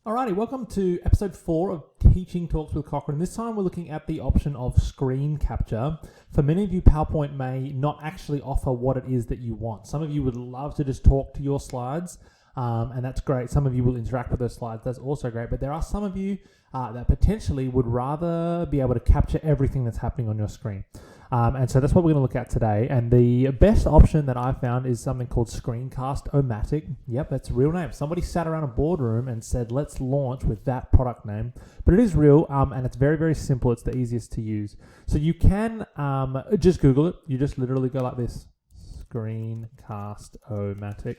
Alrighty, welcome to episode 4 of Teaching Talks with Cochrane. This time we're looking at the option of screen capture. For many of you, PowerPoint may not actually offer what it is that you want. Some of you would love to just talk to your slides, and that's great. Some of you will interact with those slides. That's also great. But there are some of you that potentially would rather be able to capture everything that's happening on your screen. And so that's what we're going to look at today. And the best option that I found is something called Screencast-O-Matic. Yep, that's a real name. Somebody sat around a boardroom and said, let's launch with that product name. But it is real, and it's very, very simple. It's the easiest to use. So you can just Google it. You just literally go like this, Screencast-O-Matic.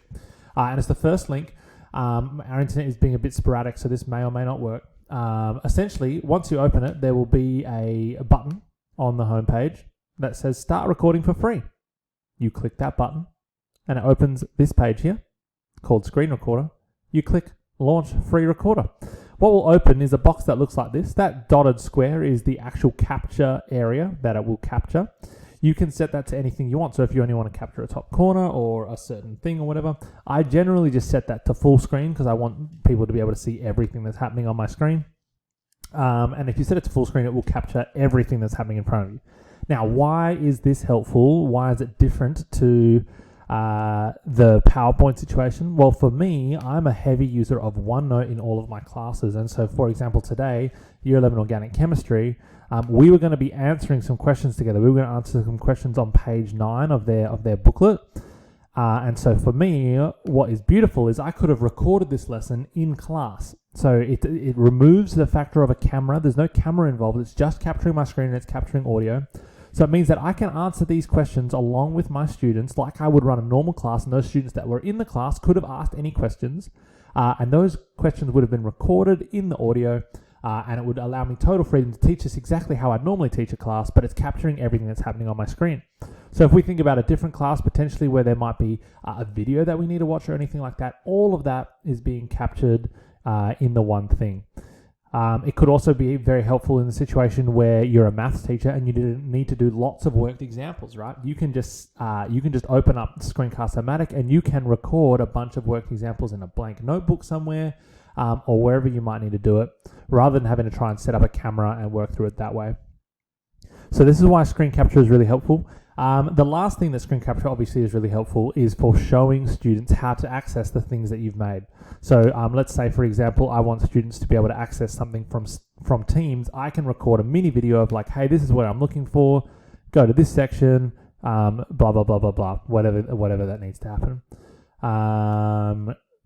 And it's the first link. Our internet is being a bit sporadic, so this may or may not work. Essentially, once you open it, there will be a button on the homepage that says start recording for free. You click that button and it opens this page here called Screen Recorder. You click Launch Free Recorder. What will open is a box that looks like this. That dotted square is the actual capture area that it will capture. You can set that to anything you want. So if you only want to capture a top corner or a certain thing or whatever, I generally just set that to full screen because I want people to be able to see everything that's happening on my screen. And if you set it to full screen, it will capture everything that's happening in front of you. Now, why is this helpful? Why is it different to the PowerPoint situation? Well, for me, I'm a heavy user of OneNote in all of my classes. And so, for example, today, Year 11 Organic Chemistry, we were going to be answering some questions together. We were going to answer some questions on page 9 of their booklet. And so for me, what is beautiful is I could have recorded this lesson in class. So it removes the factor of a camera. There's no camera involved. It's just capturing my screen and it's capturing audio. So it means that I can answer these questions along with my students like I would run a normal class, and those students that were in the class could have asked any questions. And those questions would have been recorded in the audio, and it would allow me total freedom to teach this exactly how I'd normally teach a class, but it's capturing everything that's happening on my screen. So if we think about a different class, potentially where there might be a video that we need to watch or anything like that, all of that is being captured in the one thing. It could also be very helpful in the situation where you're a maths teacher and you didn't need to do lots of worked examples, right? You can just open up Screencast-O-Matic and you can record a bunch of worked examples in a blank notebook somewhere, or wherever you might need to do it, rather than having to try and set up a camera and work through it that way. So this is why screen capture is really helpful. The last thing that screen capture obviously is really helpful is for showing students how to access the things that you've made. So let's say, for example, I want students to be able to access something from Teams. I can record a mini video of like, hey, this is what I'm looking for. Go to this section, blah, blah, blah, blah, blah, whatever that needs to happen.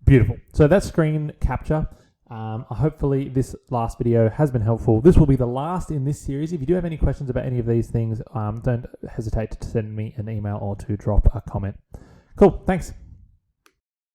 Beautiful. So that's screen capture. Hopefully this last video has been helpful. This will be the last in this series. If you do have any questions about any of these things, don't hesitate to send me an email or to drop a comment. Cool. Thanks.